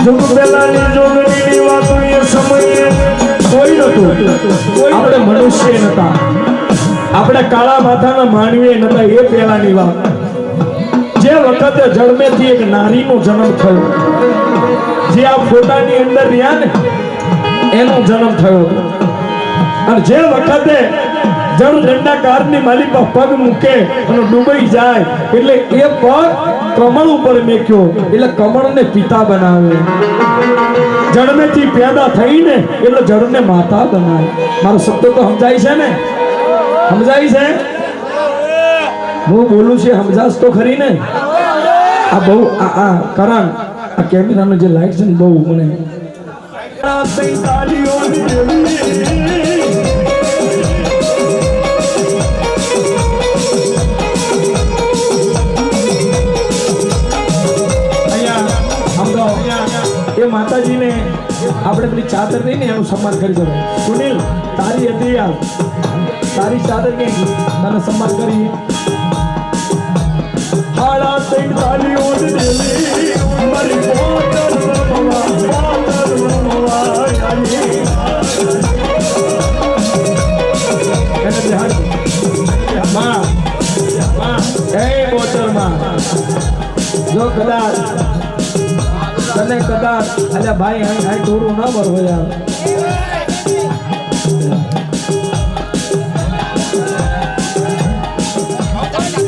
जुग पेलानी जोगणीनी वातो ए समये कोई नतो આપણે મનુષ્ય નતા આપણે કાળા માથાના માનવી નતા એ પેલાની વાત જે વખતે જન્મેથી એક નારીનો જન્મ થયો જે આ ફોટાની અંદર રહ્યા ને એનો જન્મ થયો અને જે વખતે જળ દંડાકારની માલિક પગ મૂકે અને ડૂબાઈ જાય એટલે એ પગ કમળ ઉપર મેક્યો એટલે કમળને પિતા બનાવે જળમેથી પેદા થઈને એટલે જળને માતા બનાવે મારો શબ્દ તો સમજાય છે ને સમજાય છે હું બોલું છે સમજાસ તો ખરી ને આ બહુ આ કરાન આ કેમેરાનો જે લાઈટ છે ને બહુ મને એ માતાજીને આપણે પેલી ચાદર દઈને એનું સન્માન કરી દેવાય સુનિલ તારી હતી યાર તારી ચાદર કે તને સન્માન કરી હાડા તૈન તાલીઓ દેલી મારી પોતર એને બિહાર માં એ પોતર માં જો કદાચ તને કદાચ અલ્યા ભાઈ અહીં ટોરું ના ભરવો યાર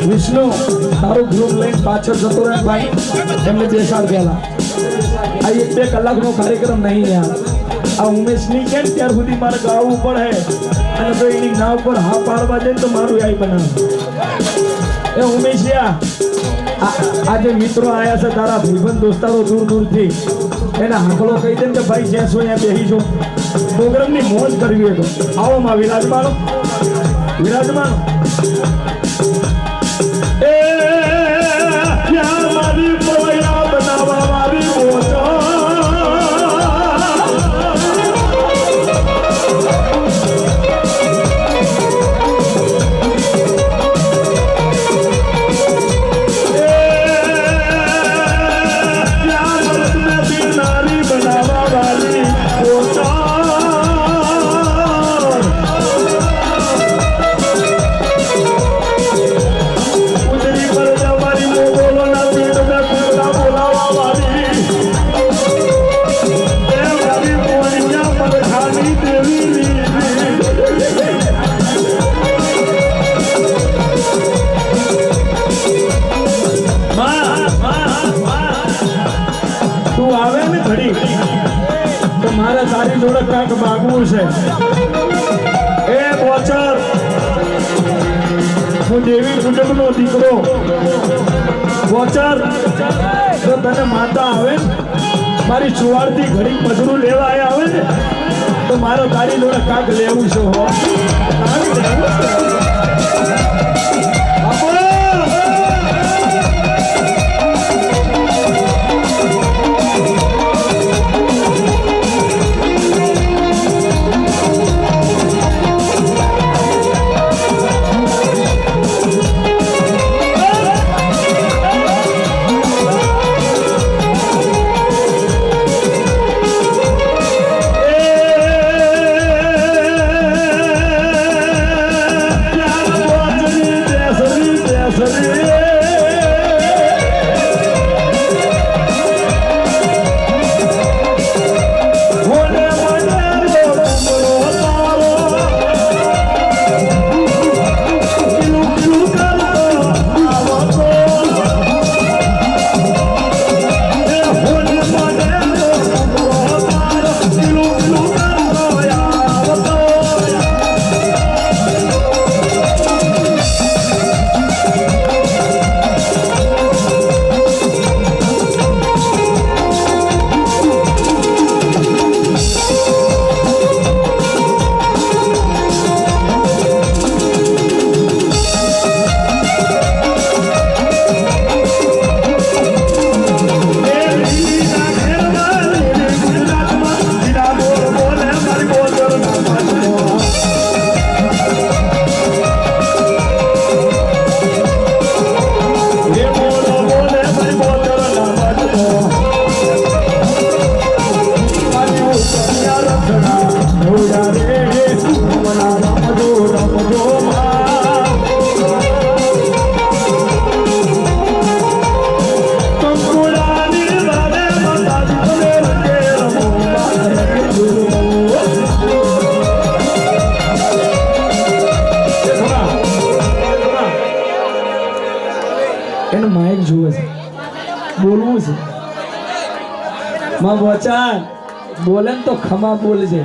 વિષ્ણુ તારું ગ્રુપ લઈને પાછળ જતો રહે ભાઈ એમને બેસાડ પેલા આ 1-2 કલાકનો કાર્યક્રમ નહીં યાર આ ઉમેશની કેમ ત્યાર સુધી મારે ગાવું પડે અને તો એની નાવ પર હા પાડવા દે તો મારું આઈ બનાવે એ ઉમેશિયા આજે મિત્રો આયા છે તારા ભાઈબંધ દોસ્તારો દૂર દૂરથી એના હાકલો કહી દે કે ભાઈ જ્યાં છો ત્યાં બેસી જો પ્રોગ્રામની મોજ કરવી હોય તો આવો માં વિરાજમાનો એ યાર મારી પોયા બનાવવા મારી પોતા મારે તારી જોડે કાંક માગવું છે એ બોચર હું દેવી કુટુંબનો દીકરો બોચર જો તને માતા આવે મારી ચુવાડથી ઘડી પજરું લેવા આવે ને તો મારે તારી જોડે કાંક લેવું છે હો જોઈને જુએ છે બોલવું છે માં વચન બોલે ને તો ખમા બોલજે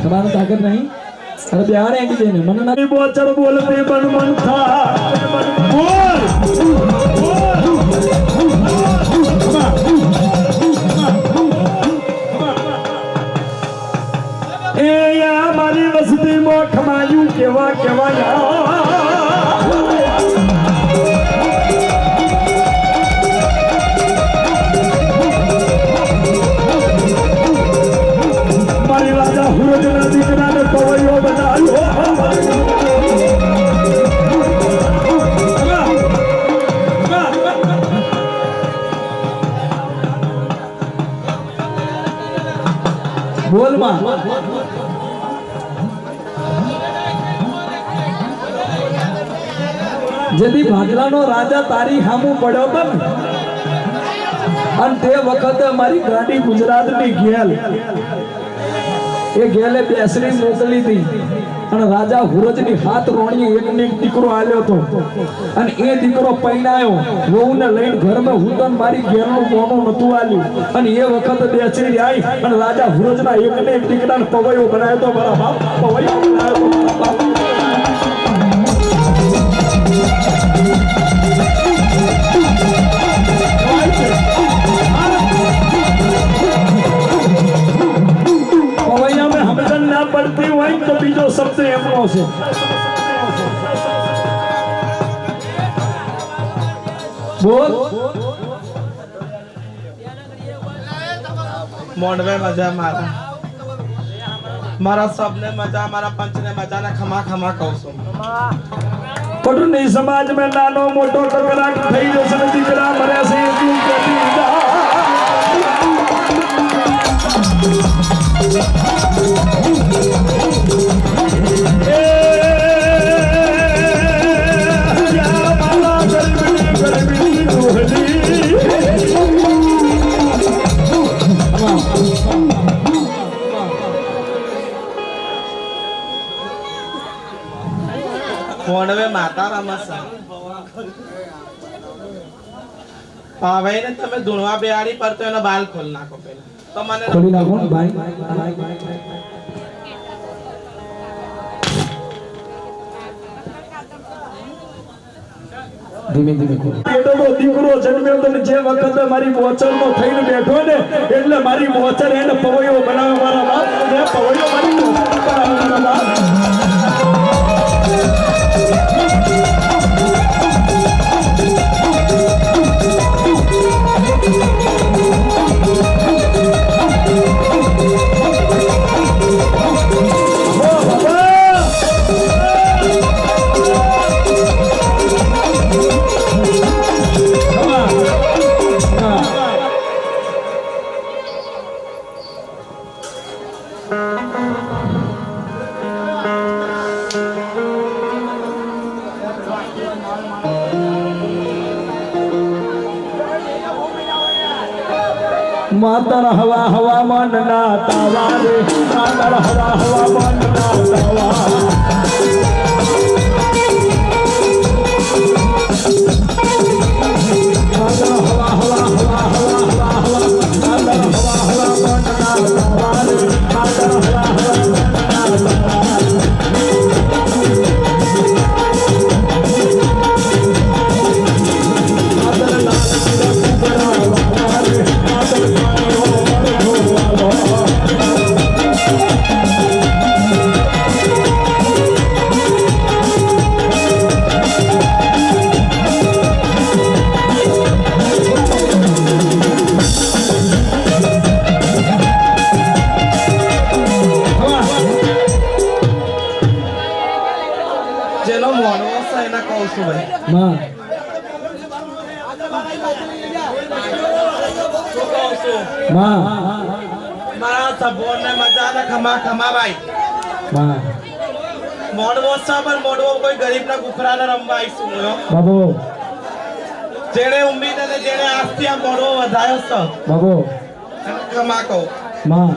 તમારું તાકાત નહીં અરે બિહાર એકી જઈને મને ના બોચડ બોલતે બન મન થા બોલ એ યા મારી વસતી માં ખમાયું કેવા કેવા મારી રાજા હુરજના દીકરાને પવૈયો બનાવ્યો બોલ માં જદી ભાગલાનો રાજા તારી સામું પડ્યો તો ને અને તે વખતે મારી ગાડી ગુજરાતની ગેલ એ ગેલે બેસરી મોકલી હતી અને રાજા હુરજની હાથ રોણીએ એકને એક દીકરો આલ્યો હતો અને એ દીકરો પૈણાયો વહુને લઈને ઘરમાં હુતન મારી ઘેરનું મોનું નતું આલ્યું અને એ વખત બેસરી આવી અને રાજા હુરજના એકને એક દીકરાને પવૈયો બનાવ્યો તો મારા બાપ પવૈયો બનાવ્યો તો મારા બાપ પવૈયા મેં હમદન ના પડતી હોય તો બીજો શબ્દ એમનો છે બોલ મોડવે મજા મારા સબને મજા મારા પંચને મજા ને ખમા ખમા કહું છું પટની સમાજ में નાનો મોટો કકરાટ થઈ જશે ને દીકરા મરે છે એટલું કહેતી મોડવે માતા રમસ પાવાઈ ને તમે ધૂણવા બેહાડી પર તો એનો બાલ ખોલ નાખો પેલા તો મને ખોલી નાખો ને ભાઈ ધીમે ધીમે પેટોનો દીકરો જન્મ્યો તો જે વખતે મારી મોચરમાં થઈને બેઠો ને એટલે મારી મોચર એને પવૈયો બનાવ્યો મારા બાપ ને પવૈયો મારી મોચર બનાવ્યો મારા બાપ मातर हवा हवामान ना तावा रे मातर हवा हवामान ना तावा मातर हवा हवा हवा हवा हवा हवा मातर हवा हवामान ना तावा रे मातर हवा हवामान ना तावा જેનો મોડવો છે એના કહું છું ભાઈ માં માં મારા સબોને મજા ને ખમા ખમા ભાઈ માં મોડવો છે પણ મોડવો કોઈ ગરીબના કુખરાને રમવા આવીશું બાબો જેણે ઉમ્મીદ અને જેણે આસ્થી આ મોડવો વધાયો છે બાબો ખમા કહું માં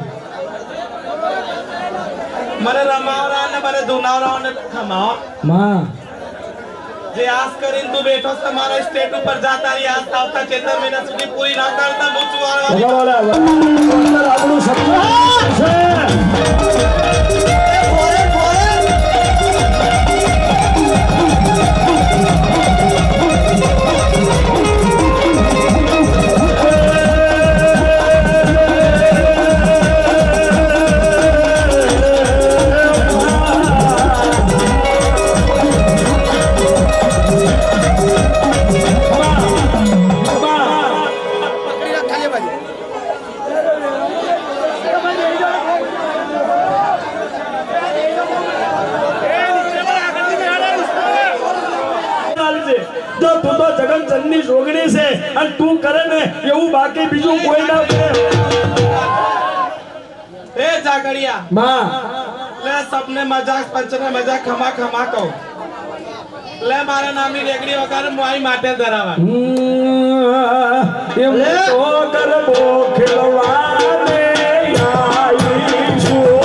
મને રમાવરા ને મને ધુનાવરા ને ખમાવો માં જે આસ કરીને તું બેઠો છે મારા સ્ટેટ ઉપર જા તારી આસ આવતા 14 મહિના સુધી પૂરી ના કરતા હું ચુવાડવાની અંદર આપણું સપનું છે જો તું તો જગનચંદની જોગણી છે અને તું કરે ને એવું બાકી બીજું કોઈ ના કરે એ જાગડિયા માં લે સબને મજાક પંચને મજાક ખમા ખમા કહો લે મારા નામની રેગડી વગર મોઈ માટે ધરાવા એમ તો કરબો ખેલવાને આવી છું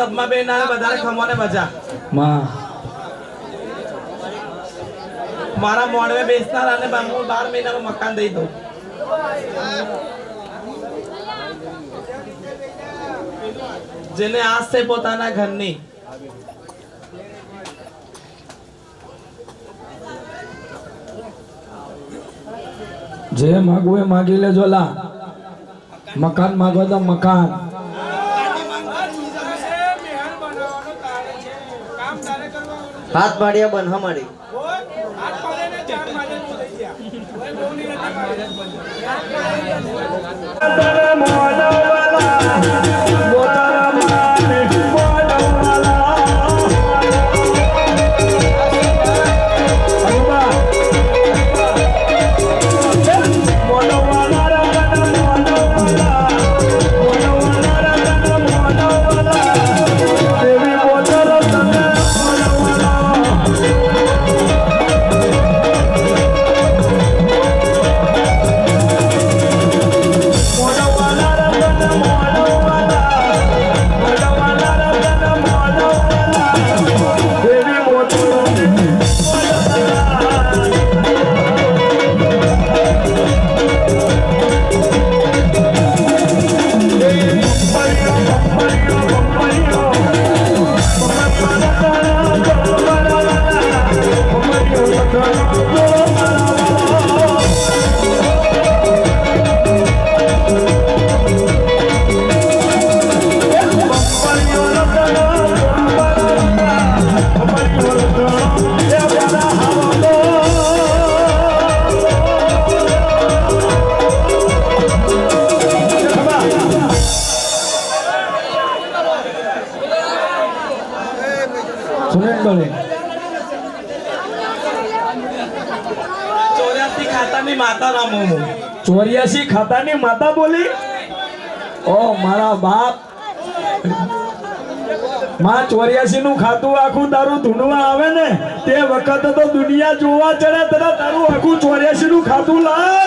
સબમાં બેનારે બધાને ખમો ને મજા. માં મારા મોડવે બેસનાર અને હું 12 મહિનાનું મકાન દઈ દઉં. જેને આસ છે પોતાના ઘરની. જે માગવું એ માગી લેજો લા. મકાન માગો તો મકાન. હાથ પાડ્યા બન હમારી માતા રામો 84 ખાતાની માતા બોલી. ઓ મારા બાપ, માં 84 નું ખાતું આખું તારું ધૂનવા આવે ને તે વખત તો દુનિયા જોવા ચડે તને તારું આખું 84 નું ખાતું લાય.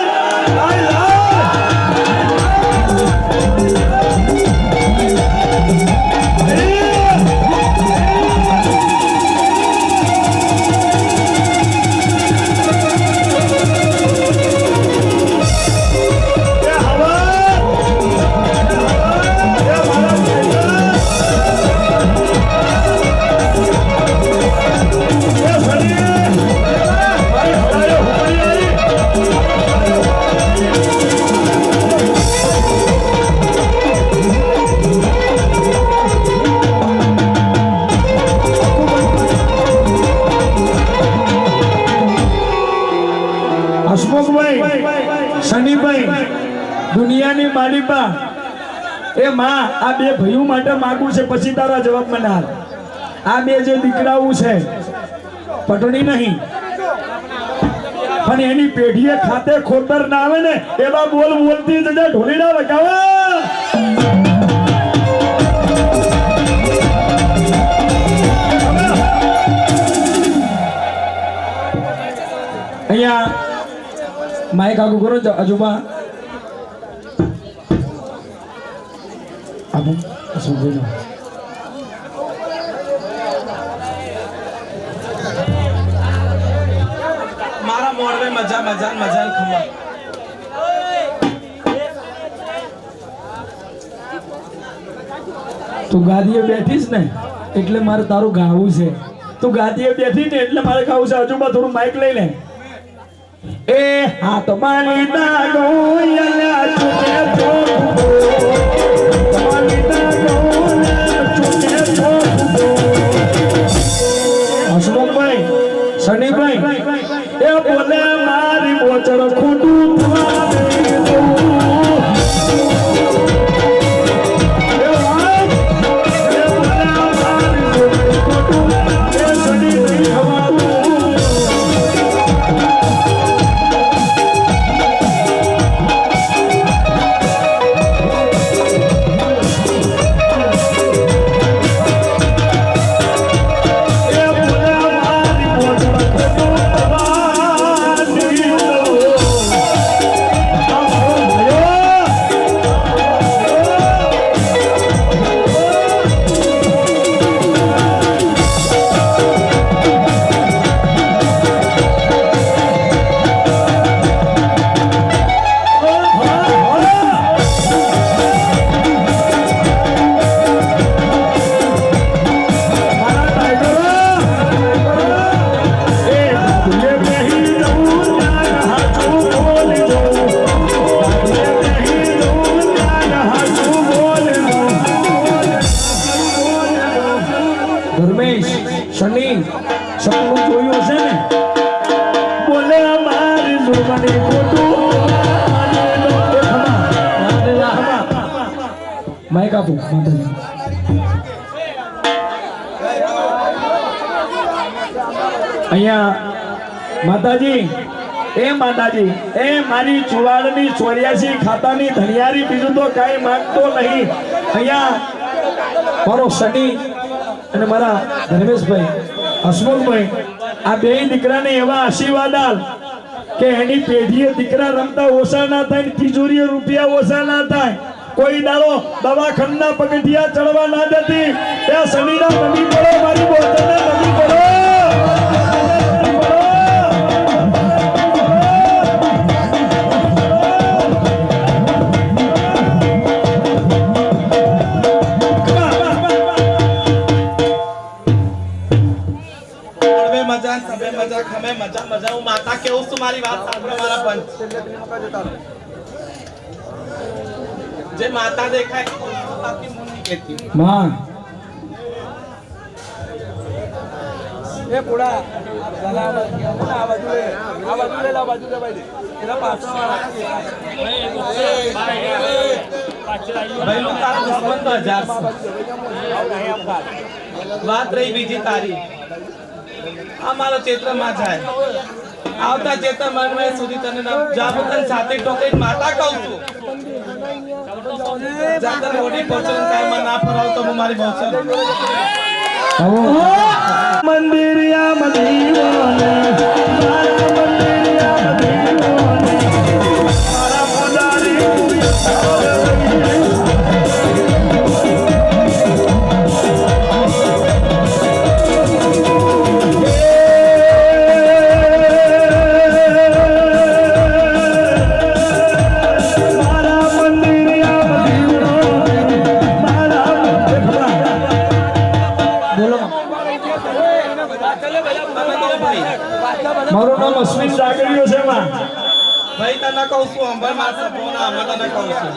શનિભાઈ દુનિયાની માલિકા એ માં આ બે ભાઈઓ માટે માંગુ છે, પછી તારા જવાબ મને હાલ. આ બે જે દીકરાઓ છે પટણી નહીં પણ એની પેઢીએ ખાતે ખોતર ના આવે ને એવા બોલ બોલતી જજે ઢોલીડા વગાવા. અહીંયા માઇક આગું કરો અજુબા. આબુ સુભીનો મારા મોડવે મજા મજા મજા ખમા. તું ગાદીએ બેઠીશ ને એટલે મારે તારું ગાવું છે. તું ગાદીએ બેઠી ને એટલે મારે ગાવું છે. અજુબા થોડું માઇક લઈ લે. એ હાથ માલી દાગો યલા ચુકે ચોખો માલી દાગો ચુકે ચોખો. હસમુખભાઈ, શનિભાઈ એ બોલે મારી બોચર ખોટું થવા દઉં. મારી ખોટું માઈક આપું માતાજી. અહીંયા માતાજી એ મારી ચુવાડની 84 ખાતાની ધણિયારી બીજું તો કાંઈ માંગતો નહીં. અહીંયા મારો શનિ અને મારા ધર્મેશભાઈ હસમુખભાઈ આ બે દીકરાને એવા આશીર્વાદ આલ કે એની પેઢીએ દીકરા રમતા ઓછા ના થાય, તિજોરીએ રૂપિયા ઓછા ના થાય, કોઈ દાડો દવાખાના પગથિયા ચડવા ના જતી. ત્યાં શનિના નમી પડો, મારી બોતલના નમી પડો. મજા સબે મજા ખમે મજા મજા. હું માતા કેવું છું, મારી વાત સાંભળો મારા પંચ. જે માતા દેખાય બાકી મું નહીં કહેતી. માં એ પુડા આ બાજુ લે લા બાજુ લે ભાઈ એના પાછળ ભાઈ નું તારું દુશ્મન તો 1000 છે. વાત રહી બીજી તારી. આ મારો ચેતરમાં જાય આવતા ચેતર મનમે સુધી તને જાબતન સાથે ટોકે માતા કહું છું. જાતર મોટી પહોંચન કાયમાં ના ફરાવ તો હું મારી પહોંચન મંદિરિયા મદીવાને મારા મંદિરિયા મદીવાને મારા મોડારી મારું નામ અશ્વિન જાગરીયો છે માં. ભાઈ તને કહું છું અંબર માર સપોના અમે તને કહું છું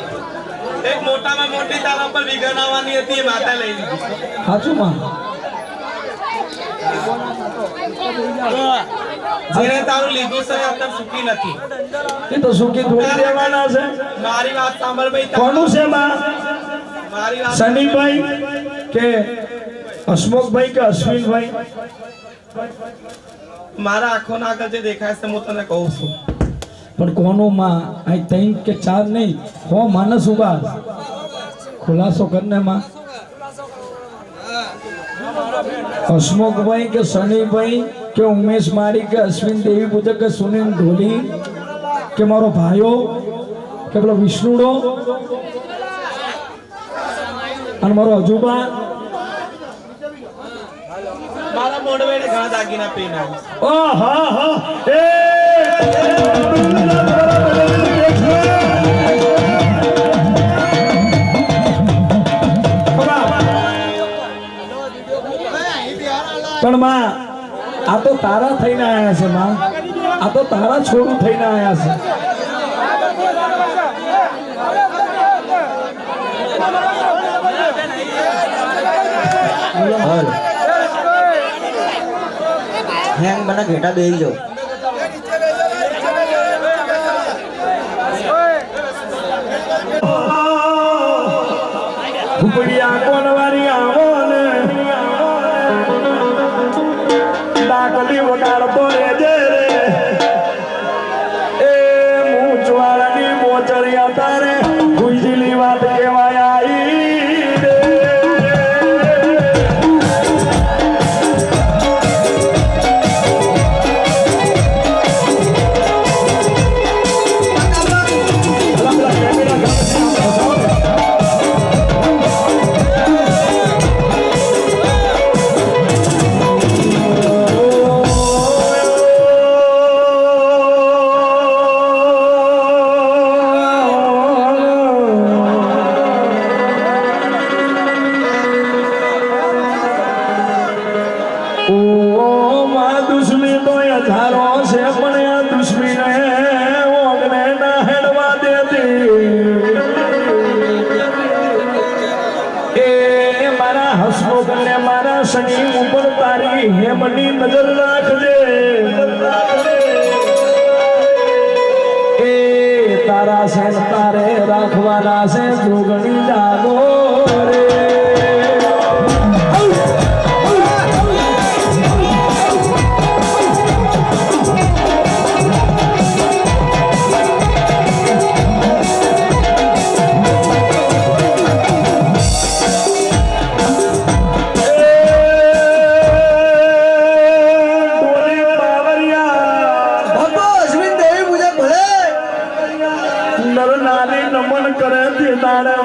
એક મોટામાં મોટી તારા પર વિગણાવવાની હતી એ માતા લઈ લીધી. સાચું માં. જેને તારું લીધું છે અત્યારે સુખી નથી. એ તો સુખી થોડી દેવાના છે. મારી વાત સાંભળ ભાઈ. કોનું છે માં? મારી વાત સનીભાઈ કે હસમુખભાઈ કે અશ્વિનભાઈ? મારા આંખો ના આગળ જે દેખાય છે હું તને કહું છું. પણ કોનું માં? આ 3 કે 4 નહીં, હો માનસ ઉભા ખુલાસો કરને માં. હસમુખભાઈ કે સનીભાઈ કે ઉમેશ માળી કે અશ્વિન દેવી પૂજક કે સુનિલ ઢોલી કે મારો ભાઈઓ કે પેલો વિષ્ણુડો અને મારો અજુબા. મારા મોડવેડે ઘણા દાગીના પહેરીને આવ્યા. ઓ હા હા એ પણ માં આ તો તારા થઈને આયા છે માં. આ તો તારા છોડું થઈને આયા છે. હેંગ મને ઘેટા બેહી જાઓ. ફૂફડિયા કોનવારી આવો ને ડાકલી વગાડતો રેજે રે એ મૂંચવાળાની મોચરિયા તારે ગુંજીલી વાત કહેવાય આવી રે. શનિ ઉપર તારી હેમની નજર રાખજે. તારા છે ને તારે રાખવાના છે જોગણી જાગો રે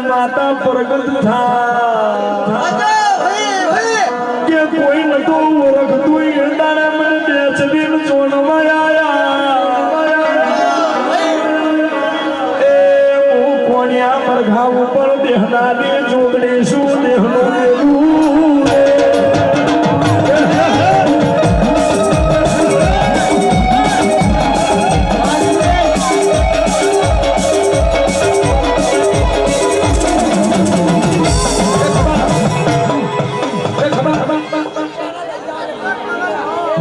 માતા પ્રગટ થા કે કોઈ નતો ઓળખતું એ દાડે મને બેચવીને જોણમાં આયા એ હું કોણિયા મરઘા ઉપર દેહનાની જોગણી શું દેહનો દેવું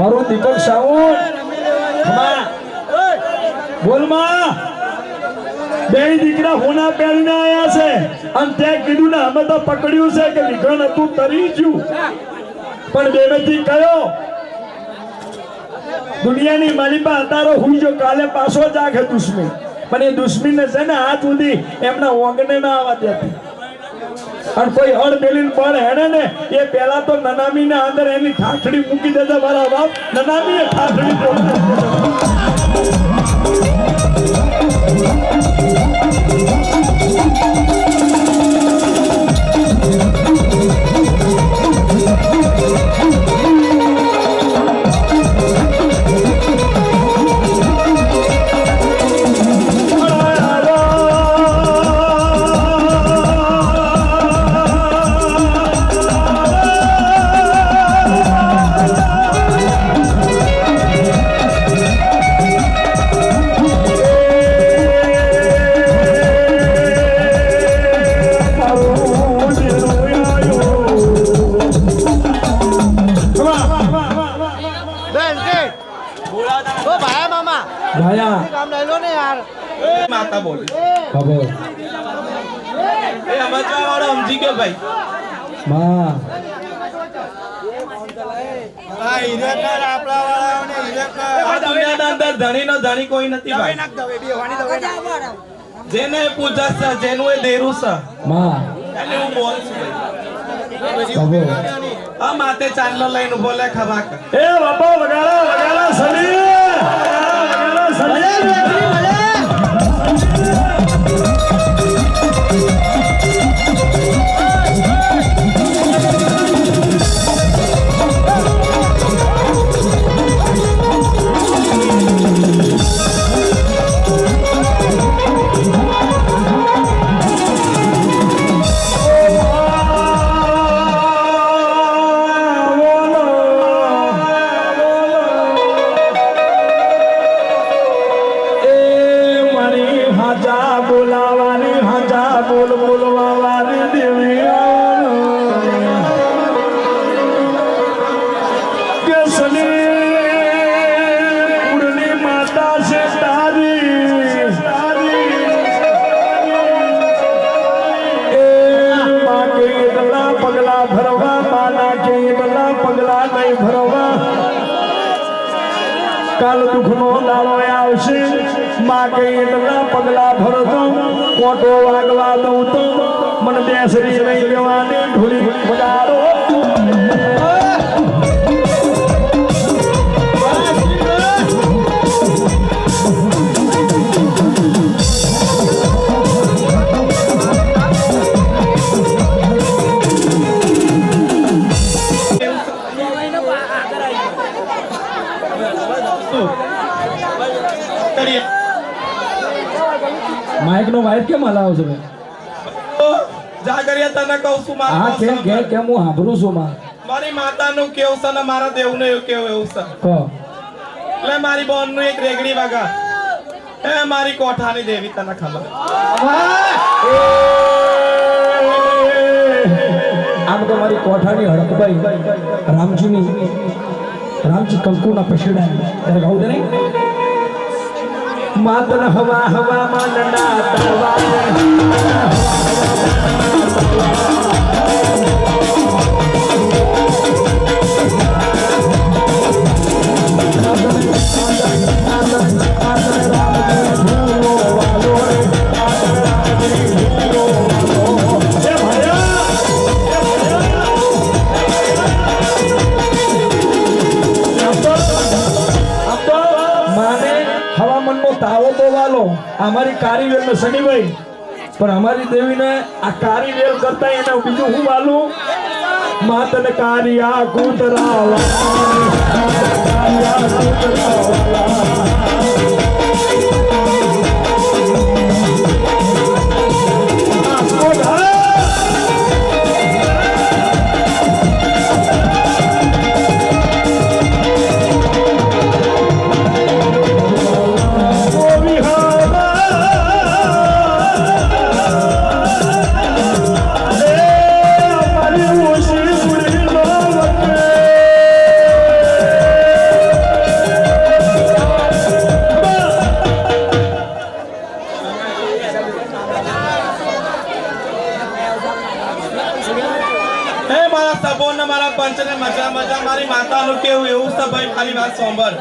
મારો દીપક સાવંત બોલ માં બે દીકરા હોના પહેરીને આયા છે અને તે કીધું ને અમે તો પકડ્યું છે કે વિઘન હતું તરી ગયું પણ બેવેથી કયો દુનિયાની માલિપા અતારો હુઈ જો કાલે પાછો જાગે દુશ્મન પણ એ દુશ્મનને છે ને હાથ સુધી એમના ઓંગને ના આવવા દેતી અને કોઈ હળ બેલીને પણ હેડે ને એ પેલા તો નનામી ને અંદર એની ઠાઠડી મૂકી દેતા મારા બાપ નનામી એ ઠાઠડી માતા બોલે ખબર એ સમજવા વાળો સમજી ગયો ભાઈ માં આ દુનિયાના અંદર ધણીનો ધણી કોઈ નથી ભાઈ જેને પૂજા છે જેનું એ દેરું છે માં એટલે હું બોલ છું ખબર આ માતે ચાંદલો લઈને બોલે ખભા કર એ બાપા વગાડા વગાડા સલી વગાડા સલી કાલ દુઃખનો દાડો આવશે માં કઈ એટલા પગલા ભરતો કોટો વાગવા દઉં તો મને બેસરી નહીં લેવાની ઢોલી પગારો માઇક નો વાઇફ કેમ હલાવો છો જાગરિયા તને કહું છું હા મારા કેમ હું સાંભળું છું માં મારી માતાનું કેવું છે ને મારા દેવનું એવું કેવું એવું છે કહો એટલે મારી બોનનું એક રેગડી વાગા એ મારી કોઠાની દેવી તને ખબર આમ તો મારી કોઠાની હડકભાઈ રામજી કંકુના પછીડા ત્યારે કહું નહીં માતન હવા હવામાં નડા તરવા તાવો તો વાલો અમારી કારીવેલ ને શનિભાઈ પણ અમારી દેવીને આ કારીવેલ કરતા એને બીજું હું વાલું માતન કારિયા કૂતરા મારી માતાનું કેવું એવું છે ભાઈ ખાલી વાત સાંભળ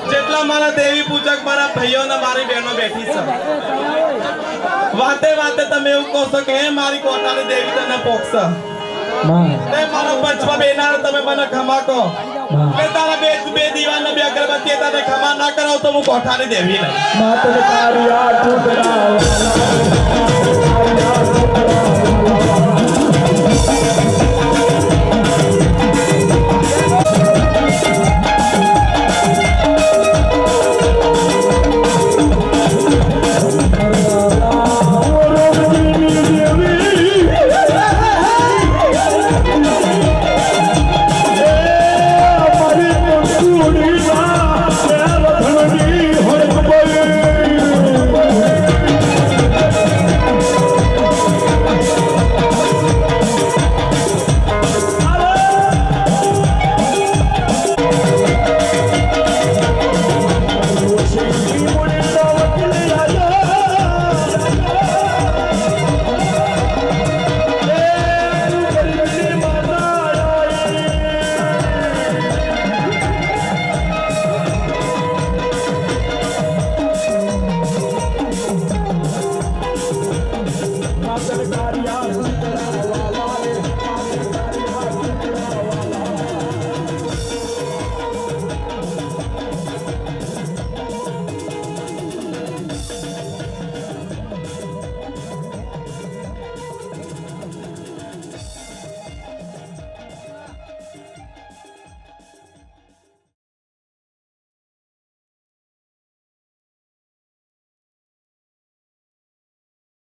જેટલા મારા દેવી પૂજક મારા ભાઈઓ ને મારી બહેનો બેઠી છે વાતે વાતે તમે એવું કહો છો કે હે મારી કોટાની દેવી તને પોકશે તે મારો પંચમા બેનાર તમે મને ખમા કહો કે તારા બે દીવાના બે અગરબત્તી તને ખમા ના કરાવ તો હું કોઠાની દેવી નહીં માતન કારિયા કૂતરા